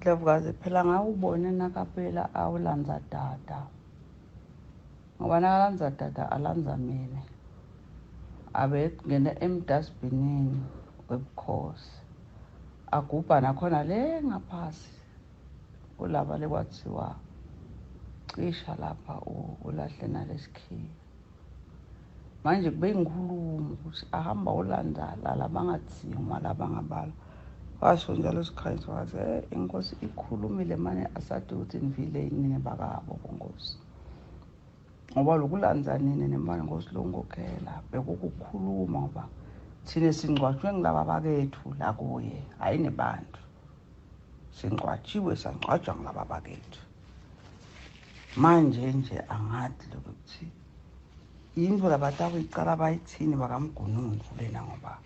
Ndlovukazi phela ngawubone nakapela awulanza dada. Ngoba nakalanza dada alanza mina. Abe ngene emdustbinini webukhosi. Agubha nakhona le ngaphasi. Kulaba lekwathiwa cisha lapha ulahle nalesikhiya. Manje kube ngikhuluma ukuthi ahamba ulanza la bangathiyo malaba ngabala. Washo njalo isikhanyisa wathi inkosi ikhulumile manje asathi ukuthi nivile yini bakabo bonkosi. Ngoba lokulanza nini nemali nkosi longokhela bekukukhuluma ngoba thina singcwatshwe ngilaba bakethu la kuye hayi nebantu. Singcwatshiwe sangcwatshwa ngilaba bakethu. Manje nje angathi lokuthi into labataba icala bayithini bakamgunundvu lena ngoba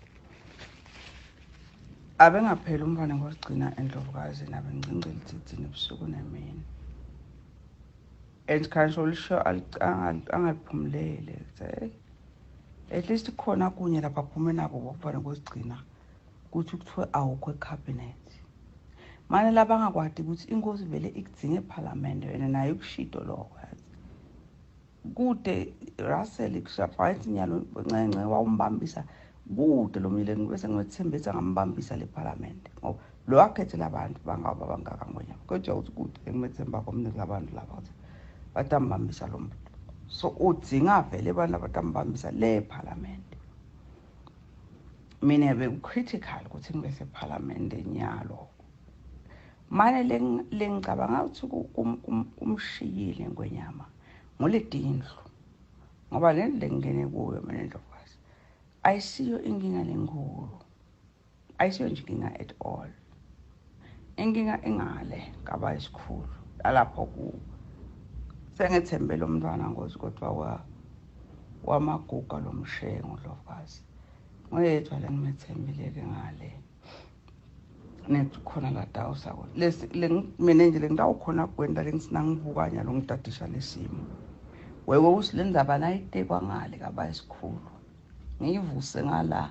abengaphela umfana ngosigcina endlovukazi nabengcinceli thithini ebusuku nemini. Esikhansho lisho angaphumulele ukuthi at least khona kunye lapha phume nabo bokufana ngosigcina ukuthi kuthiwe awukho ecabinet. Manje laba ngakwadi ukuthi inkosi vele ikudzinga eParliament wena nayo ukushido lokho. Kude Russell kushafayithi nyalo ncence wawumbambisa kude lo mile bese ngwethembisa ngambambisa leParliament ngoba lo akhethela abantu bangaba bangaka ngonyama kodwa uthi kude engimethemba komnike labantu laba batambambisa lo muntu. So udzinga vele abantu abatambambisa leParliament. Mina becritical ukuthi ngibese eParliament enyalo. Manje lengicabanga ukuthi kumshiyile ngonyama ngoledindlu ngoba lendle ngene kuyo mina ndlovukazi ayisiyo inkinga lenkulu ayisiyo nje inkinga at all inkinga engale ngaba isikhulu lapho ku sengethembele umntwana ngozi kodwa wamaguga lomshengo ndlovukazi ngoyedwa lengimethembile ke ngale nekhona la dawusa mina nje lengidawukhona kwenda lengisinangivukanya lo ngidadisha lesimo wewe usilenzaba nayite kwangale kaba isikhulu ngiyivuse ngala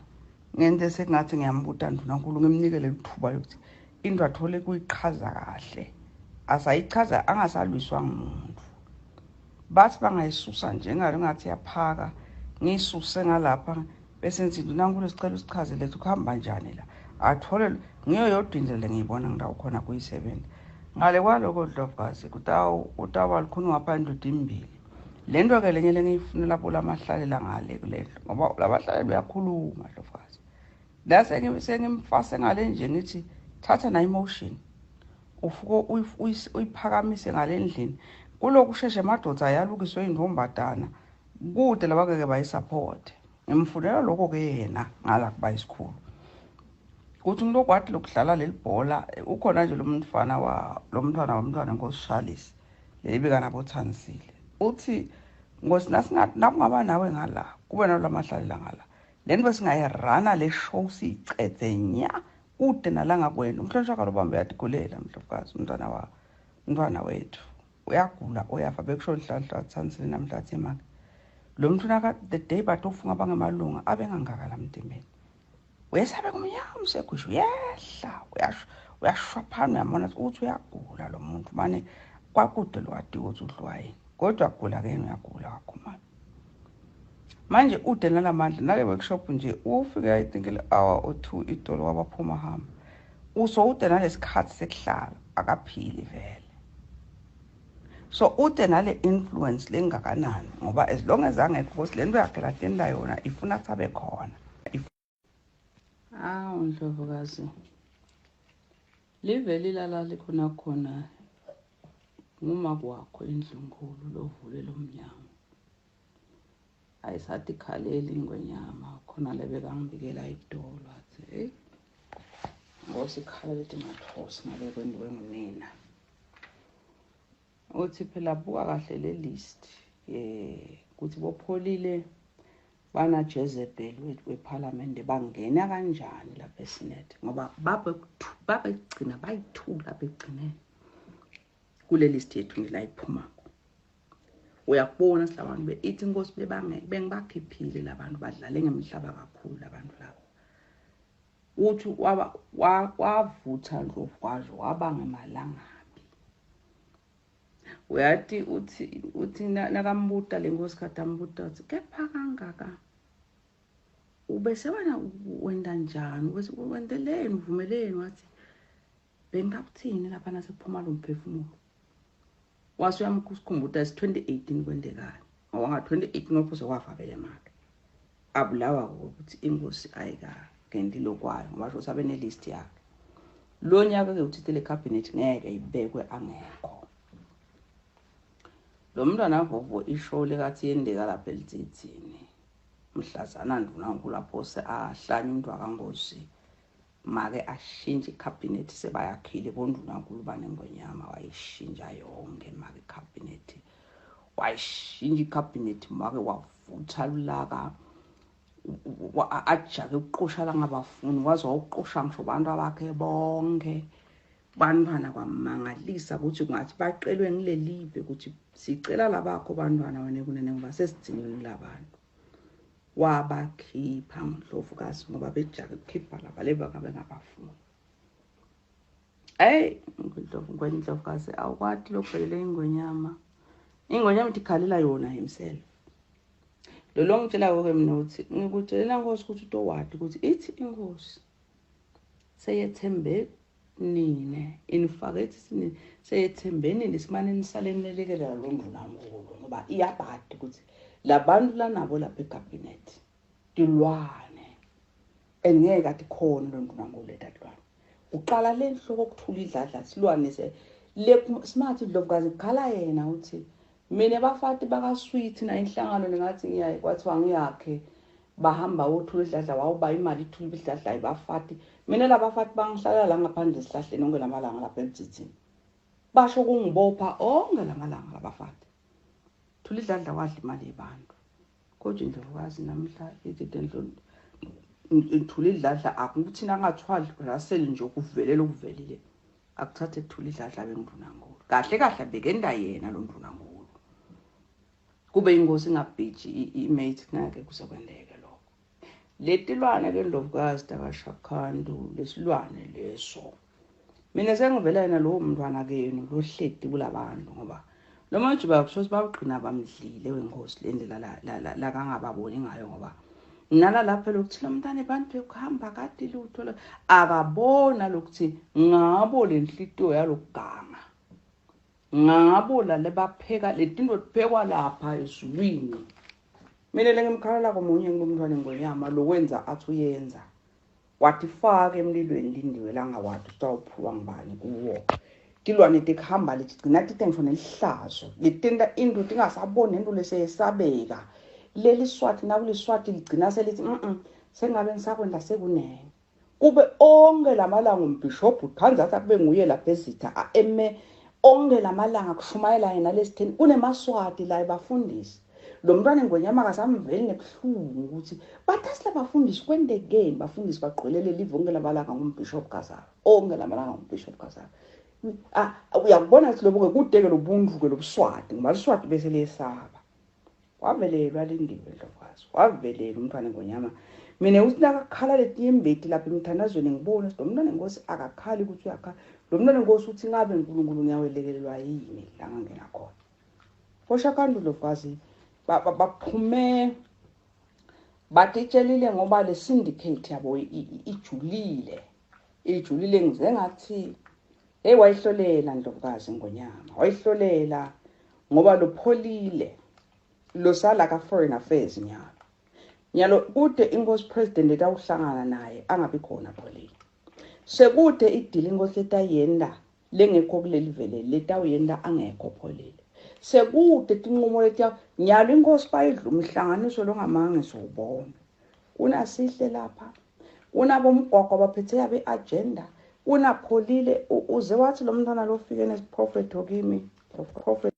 ngente sekungathi ngiyambuta ndunankulu ngimnikele lithuba lokuthi into athole kuyichaza kahle asayichaza angasalwiswa ngumuntu bathi bangayisusa njengalo ngathi yaphaka ngisuse ngalapha bese ngithi ndunankulu sicela usichaze lethu kuhamba kanjani la athole ngiyo yodwa indlela ngiyibona ngidawukhona kuyisebenza ngale kwaloko ndlovukazi utawa likhulu ngaphandle udimbili lento ke lenye lengiyifunela lapho lamahlalela ngale kulendlo ngoba labahlale beyakhuluma ndlovukazi la sengimfase ngale nje ngithi thatha na emotion ufuko uyiphakamise ngale ndlini kuloku sheshe madoda yalukiswe indvombadana kude labake bayisupport ngimfunela lokho ke yena ngala kuba isikhulu kuthi ngilokwathi lokudlala lelibhola ukhona nje lo mntwana womntwana nkosi Charles lebika nabo Thansile uthi ngosi nasingathi nakungaba nawe ngala kube nalamahlalela ngala lento singayirana le show sicede nya kude nalanga kwenu umhlonishwa kalobambe yadikulela mhlokazi umntwana wethu uyagula uyafa bekusho nhlanhla Thansile namhlathi emaka lo muntu naka the day batofunga bangemalunga abengangaka lamdimeni wesabe kumnyama sekusho yehla uyashwaphana uyamona ukuthi uyagula lo muntu manje kwakude lo wadi ukuthi udlwaye kodwa kugula ke uyagula kakhulu manje ude nalamandla nale workshop nje ufike I think le hour or 2 idolo wabaphuma hamba uso ude nalesikhathi sekuhlala akaphili vele so ude nale influence lengakanani ngoba as long as angekho ukuthi lento yakhe la tenda yona ifuna tsabe khona ndlovukazi liveli lala likhona nguma kwakho indlunkulu lovule lomnyango ayisathi khaleli ingwenyama khona lebekangibikela idolo athi ngosikhala lethi mathosi ngabe kwenziwe ngunina uthi phela buka kahle le list ukuthi bopholile bana Jezebel weParliament bangena kanjani lapha eSenate ngoba babegcina bayithula begcine kule list yethu ngilayiphumako uyakubona silabantu bethi inkosi bengibakhiphile labantu badlale ngemhlaba kakhulu abantu labo uthi wavutha Ndlovu kwazo wabanga eMalangabi. Uyathi uthi nakambuta lenkosi kaDambuta uthi kepha kangaka ubese wena wenda njani wendeleni uvumeleni wathi bengakuthini lapha nasekuphuma lo mphefumulo. Wase uyamkhumbuta 2018 kwendekani ngoba nga 2018 ngophuze wafa vele manje abulawa ukuthi inkosi ayikangeni kwayo ngoba sho sabe ne list yakhe. Lo nyaka ke uthi le cabinet ngeke ibekwe angekho. Lo mntwana Vovo isho lekathi yendeka lapha elitsithini mhlazana ndunankulu lapho se ahlanye umuntu akaNgosi make ashintshe icabinet sebayakhile bondunankulu banengonyama wayishintsha yonke make icabinet wayishintsha icabinet make wavutha lulaka ajake uqosha la ngabafuni waze wawuqosha ngisho abantu abakhe bonke bantwana kwamangalisa ukuthi kungathi baqelwe ngilelive ukuthi sicela labakho bantwana wena kunene ngoba sesidingile labantu wabakhipha Ndlovukazi ngoba bejake ukukhipha laba leba ngabe ngabafuni. Ndlovukazi awukwati lokuphelela ingonyama ikhalela yona himself. Lo ngitshela ke mina uthi ngikutshelela Nkosi ukuthi utowadi ukuthi ithi inkosi seyethembe nine inifakethe sini seyethembeni lesimane nisaleni nelekelela lo ndlunankulu ngoba iyabadi ukuthi labantu lanabo lapha ecabinet tilwane engeke athi khona lo ndlunankulu etatwana uqala le nhloko ukuthula idladla silwane se le smart Ndlovukazi khala yena uthi mina bafati bakaSweet na inhlangano nengathi ngiyayi kwathiwa ngiyakhe bahamba wothula idladla wawuba imali ithula idladla ayibafati mina labafati bangihlala la ngaphandle esihlahleni onke lamalanga lapha emtsitsini basho kungibopha onke lamalanga labafati thula idladla wadla imali yabantu kodwa Ndlovukazi namhla izidendlo ithula idladla akuthina ngathwali rasel nje ukuvelela ukuvelile akuthathe ethula idladla bendunankulu kahle bekenda yena lo ndunankulu kube ingosi ngabhiji imate ngeke kusekwendeke lokho. Letilwane ke Ndlovukazi takashakhandu lesilwane leso mina sengivela yena lo mntwana kenu lo hledi kulabantu ngoba lo manje bakusho baqina bamdlile wenkosi lendlela la kangababoni ngayo ngoba nala lapha lokuthi lo mntana abantu bekuhamba kade lutho akabona lokuthi ngabo lenhlito yalokuganga ngabo la lebapheka letinto liphekwa lapha ezulwini mina lengimkhala komunye ngomntwana ngonyama lokwenza athi uyenza wathi faka emlilweni lindiwe la ngawathi utawuphuwa ngibani kuwo tilwane tikhamba ligcina titengisho nelihlazo litenda into tingasaboni into leseyesabeka leli Swati nakuliswati ligcina selithi sengabe ngisakwenda sekunene kube onke lamalanga umbishop uthanza kube nguye lapha ezitha eme onke lamalanga kushumayela yena lesitheni kunemaswati la ebafundisi lo mntwana ngonyama akasamveli nebuhlungu ukuthi bathasila bafundisi kwendekeni bafundisi bagqwelele live onke lamalanga ngumbishop Kazaro onke lamalanga ngumbishop Kazaro uyakubona ukuthi lobo kudeke lobuntu ke lobuswati ngoba iswati bese leyesaba wavelelwa lindiwe Ndlovukazi wavelela umntwana ngonyama mina uthi nakakhala letiyembeti lapha emthandazweni ngibona ukuthi lo mntwana ngenkosi akakhali ukuthi uyakhala lo mntwana ngenkosi uthi ngabe uNkulunkulu ngiyawelekelelwa yini la ngangena khona koshakhandu Ndlovukazi baphume batitshelile ngoba le syndicate yabo ijulile ngize ngathi wayihlolela Ndlovukazi ngonyama wayihlolela ngoba lopholile losala ka foreign affairs nyalo kude inkosi president etawuhlangana naye angabi khona pholile sekude idili inkosi letayenda lengekho kuleli vele letawuyenda angekho pholile sekude tinqumo letiya nyalo inkosi bayidla umhlanganiso longamanga sobona unasihle lapha unabo umgwaqo abaphethe yabe agenda unapholile uze wathi lo mntwana lo fike nesiprophet okimi prophet